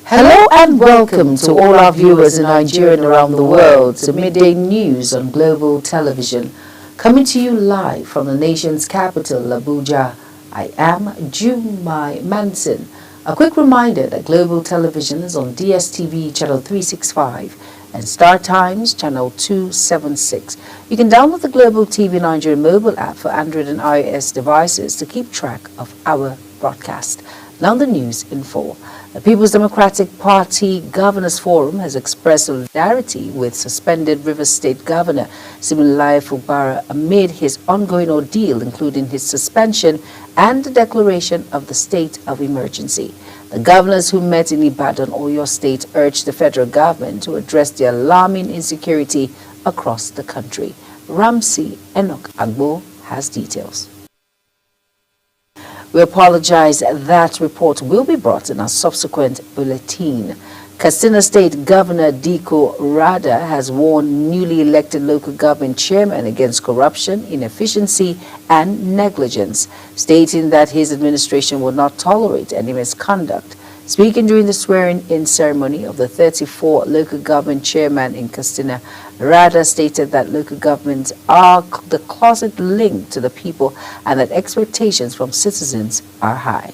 Hello and welcome to all our viewers in Nigeria and around the world to Midday News on Global Television, coming to you live from the nation's capital, Abuja. I am Jumai Manson. A quick reminder that Global Television is on DSTV channel 365 and Star Times channel 276. You can download the Global TV Nigeria mobile app for Android and iOS devices to keep track of our broadcast. Now the news in full. The People's Democratic Party Governors Forum has expressed solidarity with suspended Rivers State Governor Siminalayi Fubara amid his ongoing ordeal, including his suspension and the declaration of the state of emergency. The governors who met in Ibadan, Oyo State, urged the federal government to address the alarming insecurity across the country. Ramsey Enoch Agbo has details. We apologize that report will be brought in a subsequent bulletin. Katsina State Governor Diko Rada has warned newly elected local government chairman against corruption, inefficiency, and negligence, stating that his administration will not tolerate any misconduct. Speaking during the swearing-in ceremony of the 34 local government chairman in Katsina, Rada stated that local governments are the closet link to the people and that expectations from citizens are high.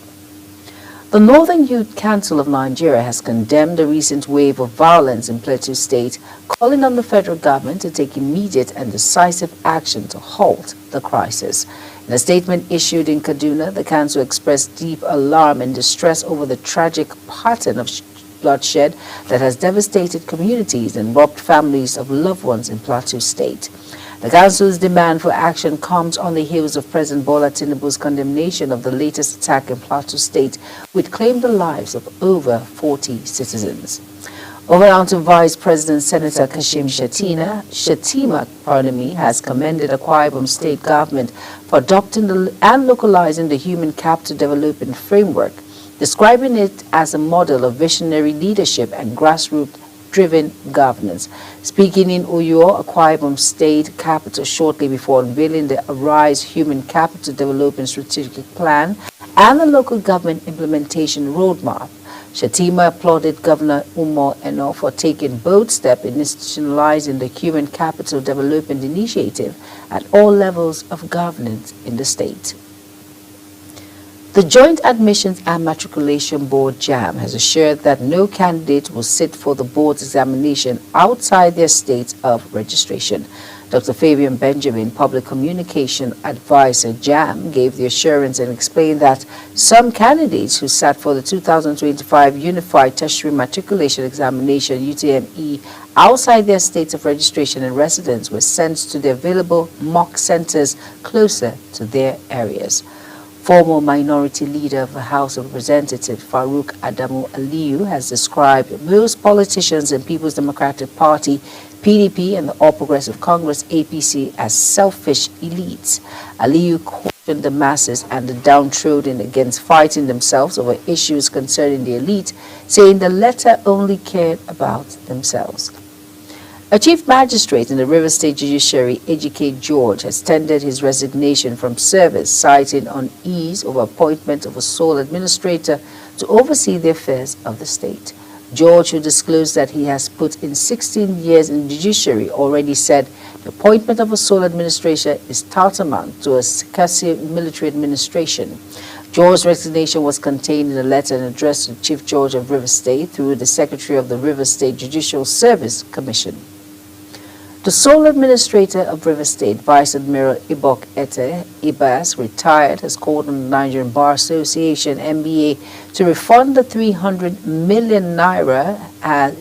The Northern Youth Council of Nigeria has condemned the recent wave of violence in Plateau State, calling on the federal government to take immediate and decisive action to halt the crisis. In a statement issued in Kaduna, the council expressed deep alarm and distress over the tragic pattern of bloodshed that has devastated communities and robbed families of loved ones in Plateau State. The council's demand for action comes on the heels of President Bola Tinubu's condemnation of the latest attack in Plateau State, which claimed the lives of over 40 citizens. Over now to Vice President Senator Kashim Shettima has commended Akwa Ibom State government for adopting and localizing the Human Capital Development Framework, describing it as a model of visionary leadership and grassroots-driven governance. Speaking in Uyo, Akwa Ibom State capital, shortly before unveiling the Arise Human Capital Development Strategic Plan and the local government implementation roadmap, Shettima applauded Governor Umar Eno for taking bold steps in institutionalizing the Human Capital Development Initiative at all levels of governance in the state. The Joint Admissions and Matriculation Board JAMB has assured that no candidate will sit for the board's examination outside their state of registration. Dr. Fabian Benjamin, Public Communication Advisor JAMB, gave the assurance and explained that some candidates who sat for the 2025 Unified Tertiary Matriculation Examination UTME outside their states of registration and residence were sent to the available mock centers closer to their areas. Former Minority Leader of the House of Representatives, Farouk Adamu Aliyu, has described most politicians in People's Democratic Party, PDP, and the All Progressive Congress, APC, as selfish elites. Aliyu cautioned the masses and the downtrodden against fighting themselves over issues concerning the elite, saying the latter only cared about themselves. A chief magistrate in the Rivers State Judiciary, Ejike George, has tendered his resignation from service, citing unease over appointment of a sole administrator to oversee the affairs of the state. George, who disclosed that he has put in 16 years in the judiciary, already said the appointment of a sole administrator is tantamount to a quasi-military administration. George's resignation was contained in a letter addressed to Chief George of Rivers State through the Secretary of the Rivers State Judicial Service Commission. The sole administrator of Rivers State, Vice Admiral Ibok Ete Ibas, retired, has called on the Nigerian Bar Association, NBA, to refund the 300 million naira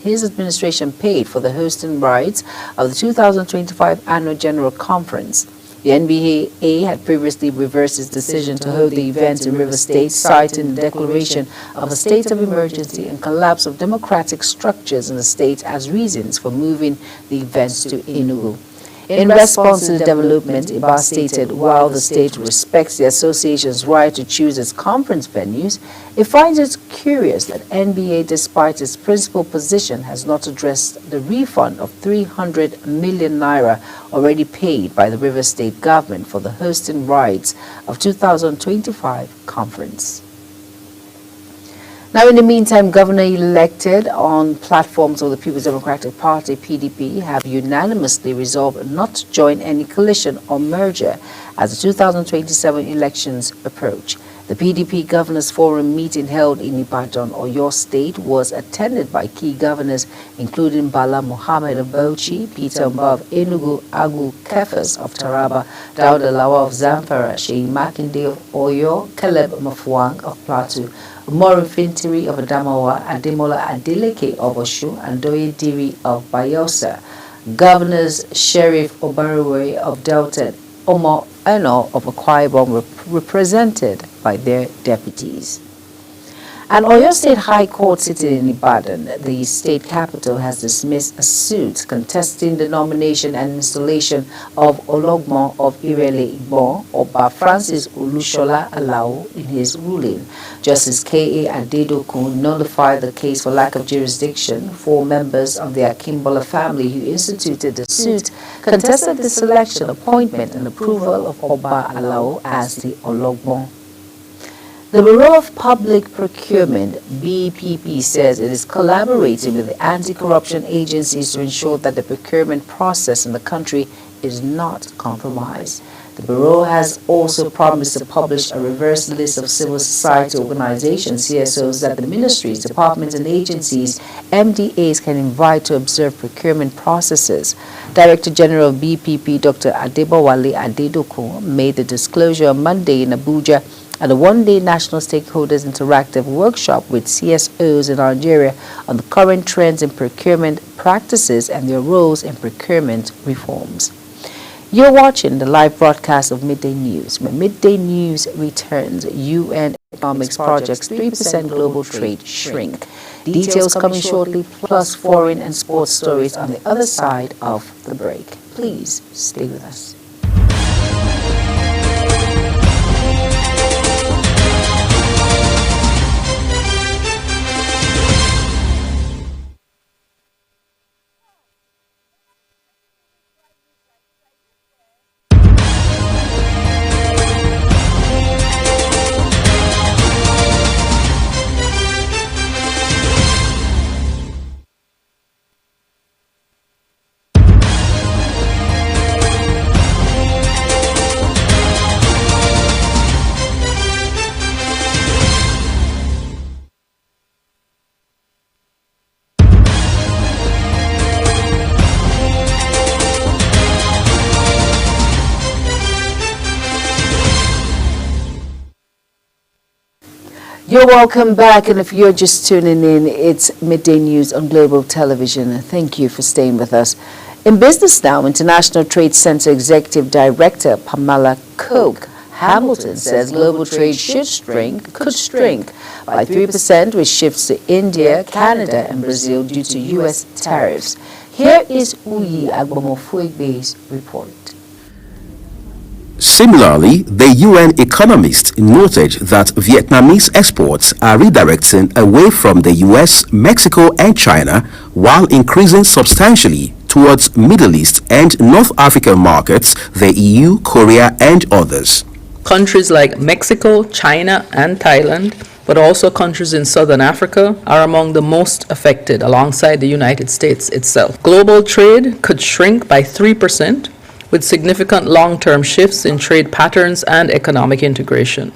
his administration paid for the hosting rights of the 2025 Annual General Conference. The NBA had previously reversed its decision to hold the event in Rivers State, citing the declaration of a state of emergency and collapse of democratic structures in the state as reasons for moving the events to Enugu. In response to the development, Iba stated while the state respects the association's right to choose its conference venues, it finds it curious that NBA, despite its principal position, has not addressed the refund of 300 million naira already paid by the Rivers State government for the hosting rights of 2025 conference. Now, in the meantime, governor elected on platforms of the People's Democratic Party, PDP, have unanimously resolved not to join any coalition or merger as the 2027 elections approach. The PDP Governors Forum meeting held in Ibadan, Oyo State, was attended by key governors including Bala Mohammed of Bauchi, Peter Mbah of Enugu, Agu Kefas of Taraba, Dauda Lawa of Zamfara, Sheyi Makinde of Oyo, Caleb Mafuang of Plateau, Umaru Fintiri of Adamawa, Ademola Adeleke of Osun, and Doye Diri of Bayelsa. Governors Sheriff Obarewe of Delta, Omar Eno of Akwa Ibom were represented by their deputies. An Oyo State High Court sitting in Ibadan, the state capital, has dismissed a suit contesting the nomination and installation of Ologbon of Irele Igbon, Oba Francis Olushola Alao, in his ruling. Justice K.A. Adedokun nullified the case for lack of jurisdiction. 4 members of the Akimbola family who instituted the suit contested the selection, appointment, and approval of Oba Alao as the Ologbon. The Bureau of Public Procurement, BPP, says it is collaborating with the anti-corruption agencies to ensure that the procurement process in the country is not compromised. The Bureau has also promised to publish a reverse list of civil society organizations, CSOs, that the ministries, departments, and agencies, MDAs, can invite to observe procurement processes. Director General of BPP, Dr. Adebowale Adedokun, made the disclosure on Monday in Abuja at a one-day National Stakeholders Interactive Workshop with CSOs in Nigeria on the current trends in procurement practices and their roles in procurement reforms. You're watching the live broadcast of Midday News. When Midday News returns, UN Economics Project's 3% global trade shrink. Details coming shortly, plus foreign and sports stories on the other side of the break. Please stay with us. You're welcome back, and if you're just tuning in, it's Midday News on Global Television. Thank you for staying with us. In business now, International Trade Center Executive Director Pamela Cook Hamilton says global trade could shrink by 3%, with shifts to India, Canada, and Brazil due to U.S. tariffs. Here is Uyi Agbomofuegbe's report. Similarly, the UN economist noted that Vietnamese exports are redirecting away from the US, Mexico, and China, while increasing substantially towards Middle East and North African markets, the EU, Korea, and others. Countries like Mexico, China, and Thailand, but also countries in Southern Africa, are among the most affected alongside the United States itself. Global trade could shrink by 3%, with significant long-term shifts in trade patterns and economic integration.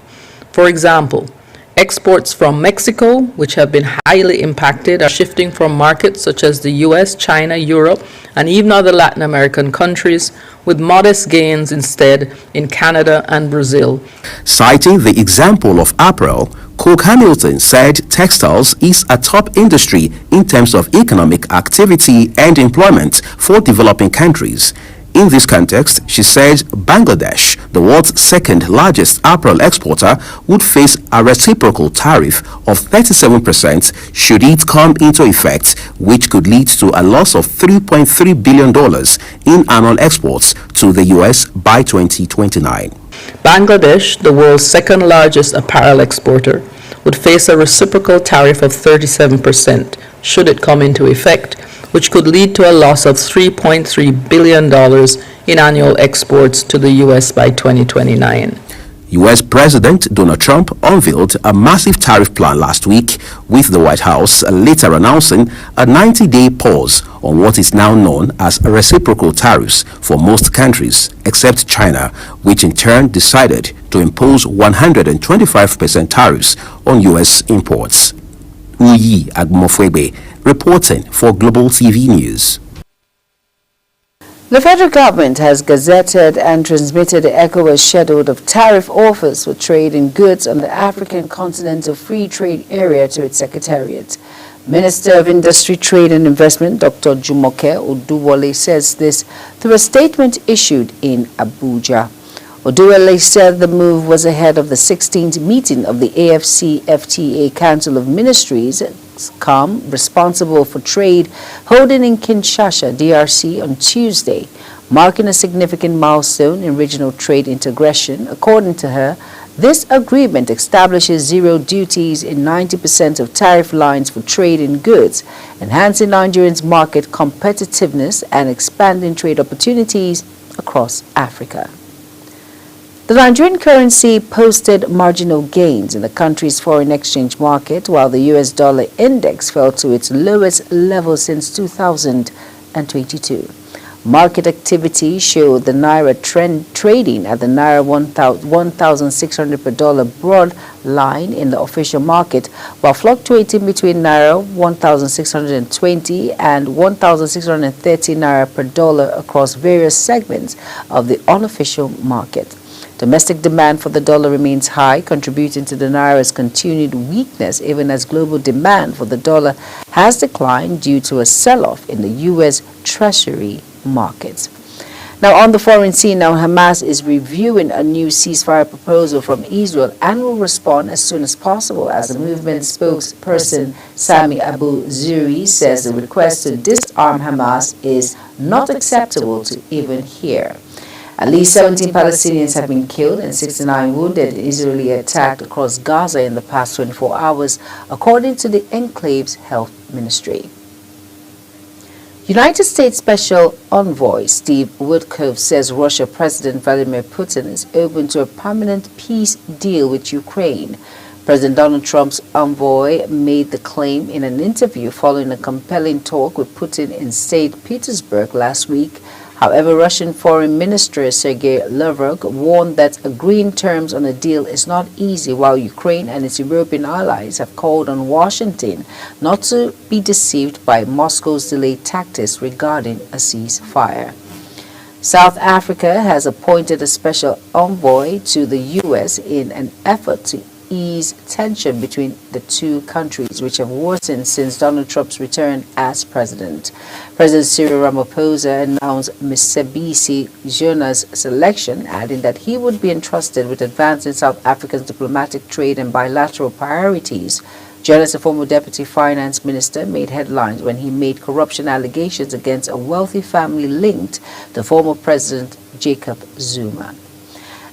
For example, exports from Mexico, which have been highly impacted, are shifting from markets such as the US, China, Europe, and even other Latin American countries, with modest gains instead in Canada and Brazil. Citing the example of apparel, Cook Hamilton said textiles is a top industry in terms of economic activity and employment for developing countries. In this context, she said Bangladesh, the world's second largest apparel exporter, would face a reciprocal tariff of 37% should it come into effect, which could lead to a loss of $3.3 billion in annual exports to the US by 2029. Bangladesh, the world's second largest apparel exporter, would face a reciprocal tariff of 37% should it come into effect, which could lead to a loss of $3.3 billion in annual exports to the U.S. by 2029. U.S. President Donald Trump unveiled a massive tariff plan last week, with the White House later announcing a 90-day pause on what is now known as reciprocal tariffs for most countries except China, which in turn decided to impose 125% tariffs on U.S. imports. Uyi Agmofwebe reporting for Global TV News. The federal government has gazetted and transmitted the ECOWAS schedule of tariff offers for trade in goods on the African Continental Free Trade Area to its secretariat. Minister of Industry, Trade and Investment, Dr. Jumoke Oduwole, says this through a statement issued in Abuja. Oduwole said the move was ahead of the 16th meeting of the AFC-FTA Council of Ministries, responsible for trade, holding in Kinshasa, DRC on Tuesday, marking a significant milestone in regional trade integration. According to her, this agreement establishes zero duties in 90% of tariff lines for trade in goods, enhancing Nigerians' market competitiveness and expanding trade opportunities across Africa. The Nigerian currency posted marginal gains in the country's foreign exchange market, while the US dollar index fell to its lowest level since 2022. Market activity showed the Naira trend trading at the Naira 1,600 per dollar broad line in the official market, while fluctuating between Naira 1,620 and 1,630 Naira per dollar across various segments of the unofficial market. Domestic demand for the dollar remains high, contributing to the Naira's continued weakness, even as global demand for the dollar has declined due to a sell-off in the U.S. Treasury markets. Now, on the foreign scene, Hamas is reviewing a new ceasefire proposal from Israel and will respond as soon as possible, as the movement spokesperson Sami Abu Zuri says the request to disarm Hamas is not acceptable to even hear. At least 17 Palestinians have been killed and 69 wounded in Israeli attack across Gaza in the past 24 hours, according to the enclave's health ministry. United States Special Envoy Steve Witkoff says Russia President Vladimir Putin is open to a permanent peace deal with Ukraine. President Donald Trump's envoy made the claim in an interview following a compelling talk with Putin in St. Petersburg last week. However, Russian Foreign Minister Sergei Lavrov warned that agreeing terms on a deal is not easy, while Ukraine and its European allies have called on Washington not to be deceived by Moscow's delayed tactics regarding a ceasefire. South Africa has appointed a special envoy to the U.S. in an effort to ease tension between the two countries, which have worsened since Donald Trump's return as president. President Cyril Ramaphosa announced Mcebisi Zona's selection, adding that he would be entrusted with advancing South Africa's diplomatic, trade, and bilateral priorities. Jonas, a former deputy finance minister, made headlines when he made corruption allegations against a wealthy family linked to former President Jacob Zuma.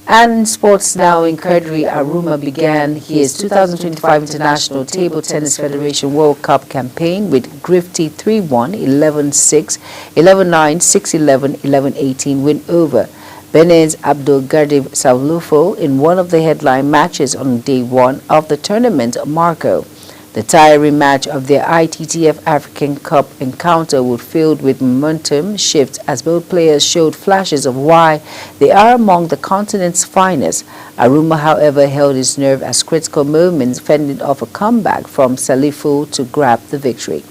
And in sports now, in Kadri Aruma began his 2025 International Table Tennis Federation World Cup campaign with Grifty 3-1, 11-6, 11-9, 6-11, 11-18 win over Benin's Abdul Gardib Saulufo in one of the headline matches on day one of the tournament, Marco. The tie rematch of their ITTF African Cup encounter would filled with momentum shifts as both players showed flashes of why they are among the continent's finest. Aruma, however, held his nerve as critical moments fended off a comeback from Salifu to grab the victory.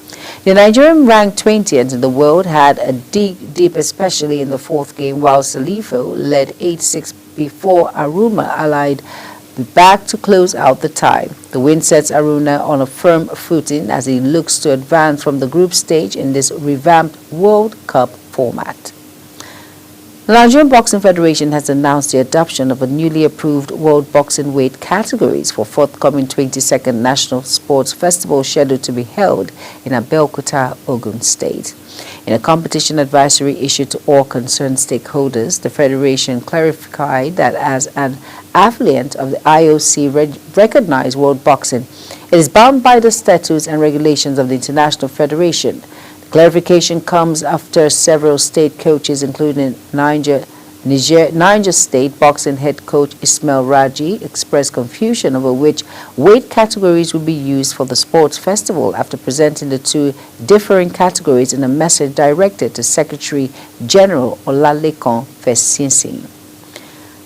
The Nigerian, ranked 20th in the world, had a deep, especially in the fourth game, while Salifu led 8-6 before Aruma allied back to close out the tie. The win sets Aruna on a firm footing as he looks to advance from the group stage in this revamped World Cup format. The Nigerian Boxing Federation has announced the adoption of a newly approved world boxing weight categories for forthcoming 22nd National Sports Festival scheduled to be held in Abeokuta, Ogun State. In a competition advisory issued to all concerned stakeholders, the Federation clarified that as an affiliate of the IOC recognized World Boxing, it is bound by the statutes and regulations of the International Federation. The clarification comes after several state coaches, including Niger Niger State boxing head coach Ismail Raji expressed confusion over which weight categories would be used for the sports festival after presenting the two differing categories in a message directed to Secretary General Olalekan Fessiesin.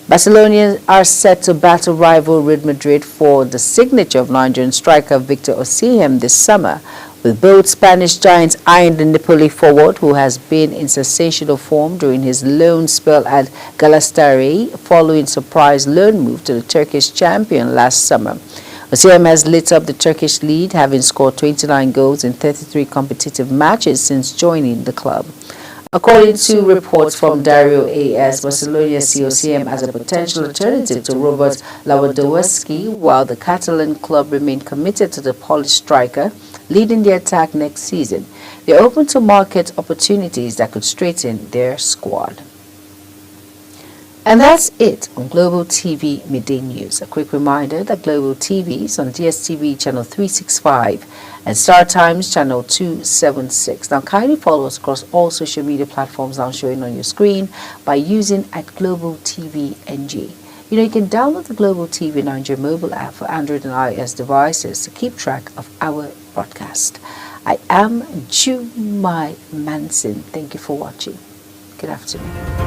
Barcelonians are set to battle rival Real Madrid for the signature of Nigerian striker Victor Osimhen this summer, with both Spanish giants eyeing the Napoli forward, who has been in sensational form during his loan spell at Galatasaray following surprise loan move to the Turkish champion last summer. Osimhen has lit up the Turkish league, having scored 29 goals in 33 competitive matches since joining the club. According to reports from Dario AS, Barcelona see Osimhen as a potential alternative to Robert Lewandowski, while the Catalan club remain committed to the Polish striker, leading the attack next season. They're open to market opportunities that could strengthen their squad. And that's it on Global TV Midday News. A quick reminder that Global TV is on DSTV channel 365 and Star Times channel 276. Now kindly follow us across all social media platforms now showing on your screen by using @GlobalTVNG. You can download the Global TV Nigeria mobile app for Android and iOS devices to keep track of our broadcast. I am Jumai Manson. Thank you for watching. Good afternoon.